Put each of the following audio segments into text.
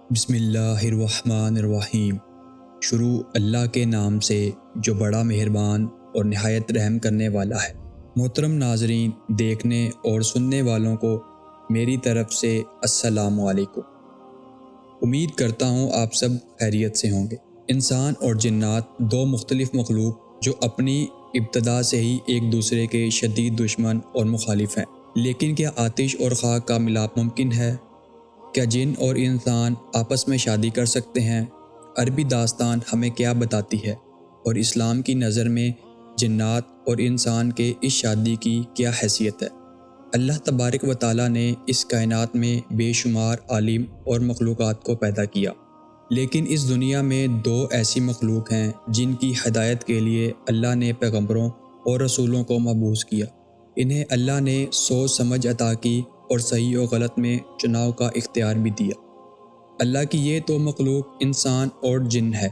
بسم اللہ الرحمن الرحیم۔ شروع اللہ کے نام سے جو بڑا مہربان اور نہایت رحم کرنے والا ہے۔ محترم ناظرین، دیکھنے اور سننے والوں کو میری طرف سے السلام علیکم۔ امید کرتا ہوں آپ سب خیریت سے ہوں گے۔ انسان اور جنات دو مختلف مخلوق جو اپنی ابتدا سے ہی ایک دوسرے کے شدید دشمن اور مخالف ہیں، لیکن کیا آتش اور خاک کا ملاپ ممکن ہے؟ کیا جن اور انسان آپس میں شادی کر سکتے ہیں؟ عربی داستان ہمیں کیا بتاتی ہے، اور اسلام کی نظر میں جنات اور انسان کے اس شادی کی کیا حیثیت ہے؟ اللہ تبارک و تعالیٰ نے اس کائنات میں بے شمار عالم اور مخلوقات کو پیدا کیا، لیکن اس دنیا میں دو ایسی مخلوق ہیں جن کی ہدایت کے لیے اللہ نے پیغمبروں اور رسولوں کو مبعوث کیا۔ انہیں اللہ نے سوچ سمجھ عطا کی اور صحیح و غلط میں چناؤ کا اختیار بھی دیا۔ اللہ کی یہ تو مخلوق انسان اور جن ہے۔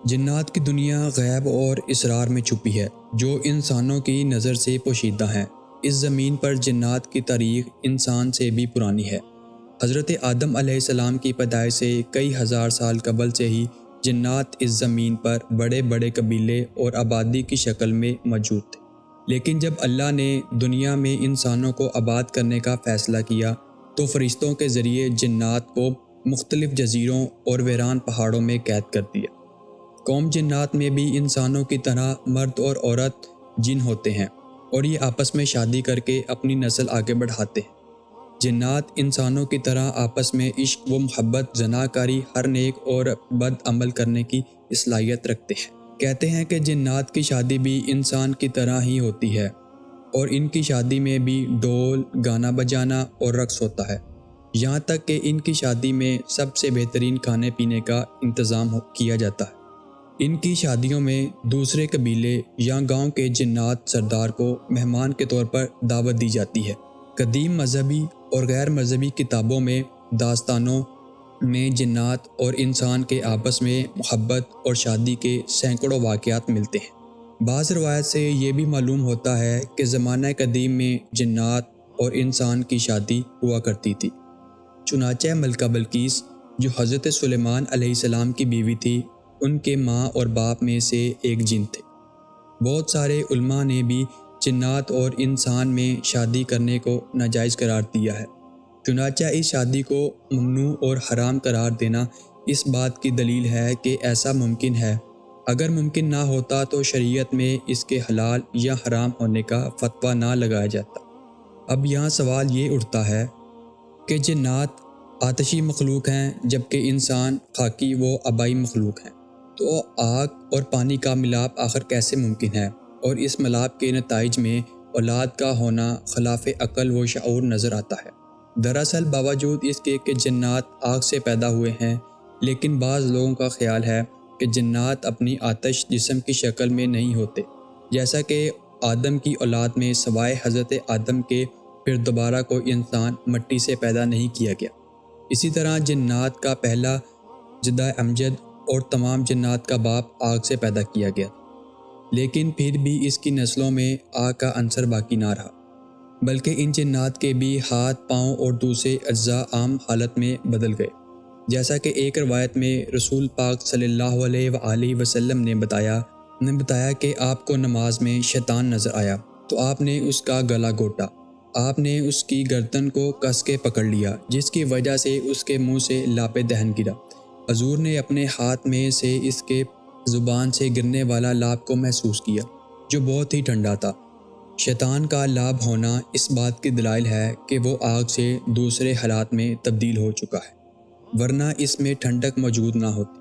جنات کی دنیا غیب اور اسرار میں چھپی ہے، جو انسانوں کی نظر سے پوشیدہ ہیں۔ اس زمین پر جنات کی تاریخ انسان سے بھی پرانی ہے۔ حضرت آدم علیہ السلام کی پیدائش سے کئی ہزار سال قبل سے ہی جنات اس زمین پر بڑے بڑے قبیلے اور آبادی کی شکل میں موجود تھے، لیکن جب اللہ نے دنیا میں انسانوں کو آباد کرنے کا فیصلہ کیا تو فرشتوں کے ذریعے جنات کو مختلف جزیروں اور ویران پہاڑوں میں قید کر دیا۔ قوم جنات میں بھی انسانوں کی طرح مرد اور عورت جن ہوتے ہیں، اور یہ آپس میں شادی کر کے اپنی نسل آگے بڑھاتے ہیں۔ جنات انسانوں کی طرح آپس میں عشق و محبت، زناکاری، ہر نیک اور بد عمل کرنے کی صلاحیت رکھتے ہیں۔ کہتے ہیں کہ جنات کی شادی بھی انسان کی طرح ہی ہوتی ہے، اور ان کی شادی میں بھی ڈھول، گانا بجانا اور رقص ہوتا ہے، یہاں تک کہ ان کی شادی میں سب سے بہترین کھانے پینے کا انتظام کیا جاتا ہے۔ ان کی شادیوں میں دوسرے قبیلے یا گاؤں کے جنات سردار کو مہمان کے طور پر دعوت دی جاتی ہے۔ قدیم مذہبی اور غیر مذہبی کتابوں میں داستانوں میں جنات اور انسان کے آپس میں محبت اور شادی کے سینکڑوں واقعات ملتے ہیں۔ بعض روایت سے یہ بھی معلوم ہوتا ہے کہ زمانہ قدیم میں جنات اور انسان کی شادی ہوا کرتی تھی۔ چنانچہ ملکہ بلقیس، جو حضرت سلیمان علیہ السلام کی بیوی تھی، ان کے ماں اور باپ میں سے ایک جن تھے۔ بہت سارے علماء نے بھی جنات اور انسان میں شادی کرنے کو ناجائز قرار دیا ہے۔ چنانچہ اس شادی کو ممنوع اور حرام قرار دینا اس بات کی دلیل ہے کہ ایسا ممکن ہے۔ اگر ممکن نہ ہوتا تو شریعت میں اس کے حلال یا حرام ہونے کا فتویٰ نہ لگایا جاتا۔ اب یہاں سوال یہ اٹھتا ہے کہ جنات آتشی مخلوق ہیں جبکہ انسان خاکی و آبائی مخلوق ہیں، تو آگ اور پانی کا ملاپ آخر کیسے ممکن ہے؟ اور اس ملاپ کے نتائج میں اولاد کا ہونا خلاف عقل و شعور نظر آتا ہے۔ دراصل باوجود اس کے کہ جنات آگ سے پیدا ہوئے ہیں، لیکن بعض لوگوں کا خیال ہے کہ جنات اپنی آتش جسم کی شکل میں نہیں ہوتے، جیسا کہ آدم کی اولاد میں سوائے حضرت آدم کے پھر دوبارہ کوئی انسان مٹی سے پیدا نہیں کیا گیا۔ اسی طرح جنات کا پہلا جدہ امجد اور تمام جنات کا باپ آگ سے پیدا کیا گیا، لیکن پھر بھی اس کی نسلوں میں آگ کا عنصر باقی نہ رہا، بلکہ ان جنات کے بھی ہاتھ، پاؤں اور دوسرے اجزاء عام حالت میں بدل گئے۔ جیسا کہ ایک روایت میں رسول پاک صلی اللہ علیہ وآلہ وسلم نے بتایا کہ آپ کو نماز میں شیطان نظر آیا تو آپ نے اس کا گلا گھونٹا۔ آپ نے اس کی گردن کو کس کے پکڑ لیا، جس کی وجہ سے اس کے منہ سے لاپ دہن گرا۔ حضور نے اپنے ہاتھ میں سے اس کے زبان سے گرنے والا لاپ کو محسوس کیا، جو بہت ہی ٹھنڈا تھا۔ شیطان کا لاب ہونا اس بات کی دلائل ہے کہ وہ آگ سے دوسرے حالات میں تبدیل ہو چکا ہے، ورنہ اس میں ٹھنڈک موجود نہ ہوتی۔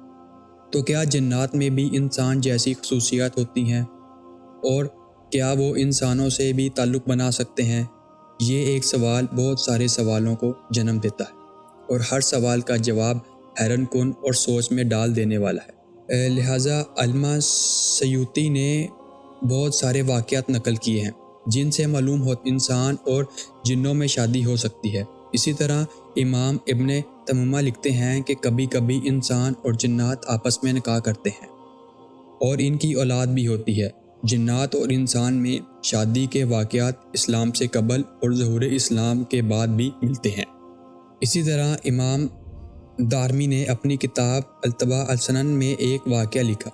تو کیا جنات میں بھی انسان جیسی خصوصیات ہوتی ہیں؟ اور کیا وہ انسانوں سے بھی تعلق بنا سکتے ہیں؟ یہ ایک سوال بہت سارے سوالوں کو جنم دیتا ہے، اور ہر سوال کا جواب حیران کن اور سوچ میں ڈال دینے والا ہے۔ لہٰذا علامہ سیوطی نے بہت سارے واقعات نقل کیے ہیں جن سے معلوم ہو انسان اور جنوں میں شادی ہو سکتی ہے۔ اسی طرح امام ابن تیمیہ لکھتے ہیں کہ کبھی کبھی انسان اور جنات آپس میں نکاح کرتے ہیں اور ان کی اولاد بھی ہوتی ہے۔ جنات اور انسان میں شادی کے واقعات اسلام سے قبل اور ظہور اسلام کے بعد بھی ملتے ہیں۔ اسی طرح امام دارمی نے اپنی کتاب الطباع السنن میں ایک واقعہ لکھا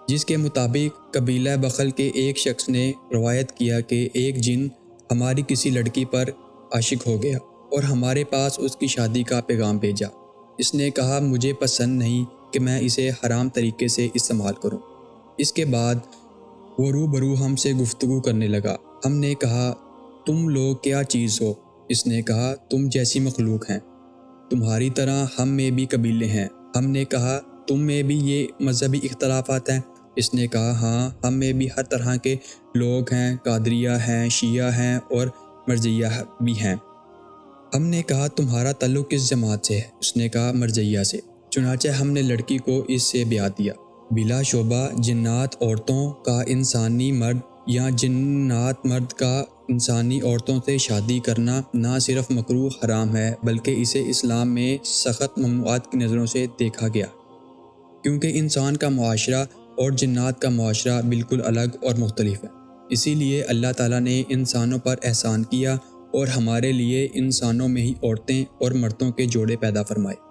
جس کے مطابق قبیلہ بخل کے ایک شخص نے روایت کیا کہ ایک جن ہماری کسی لڑکی پر عاشق ہو گیا اور ہمارے پاس اس کی شادی کا پیغام بھیجا۔ اس نے کہا مجھے پسند نہیں کہ میں اسے حرام طریقے سے استعمال کروں۔ اس کے بعد وہ روبرو ہم سے گفتگو کرنے لگا۔ ہم نے کہا تم لوگ کیا چیز ہو؟ اس نے کہا تم جیسی مخلوق ہیں، تمہاری طرح ہم میں بھی قبیلے ہیں۔ ہم نے کہا تم میں بھی یہ مذہبی اختلافات ہیں؟ اس نے کہا ہاں، ہم میں بھی ہر طرح کے لوگ ہیں، قادریہ ہیں، شیعہ ہیں اور مرزیہ بھی ہیں۔ ہم نے کہا تمہارا تعلق کس جماعت سے ہے؟ اس نے کہا مرزیہ سے۔ چنانچہ ہم نے لڑکی کو اس سے بیعت دیا۔ بلا شبہ جنات عورتوں کا انسانی مرد یا جنات مرد کا انسانی عورتوں سے شادی کرنا نہ صرف مکروہ حرام ہے بلکہ اسے اسلام میں سخت ممنوعات کی نظروں سے دیکھا گیا، کیونکہ انسان کا معاشرہ اور جنات کا معاشرہ بالکل الگ اور مختلف ہے۔ اسی لیے اللہ تعالیٰ نے انسانوں پر احسان کیا اور ہمارے لیے انسانوں میں ہی عورتیں اور مردوں کے جوڑے پیدا فرمائے۔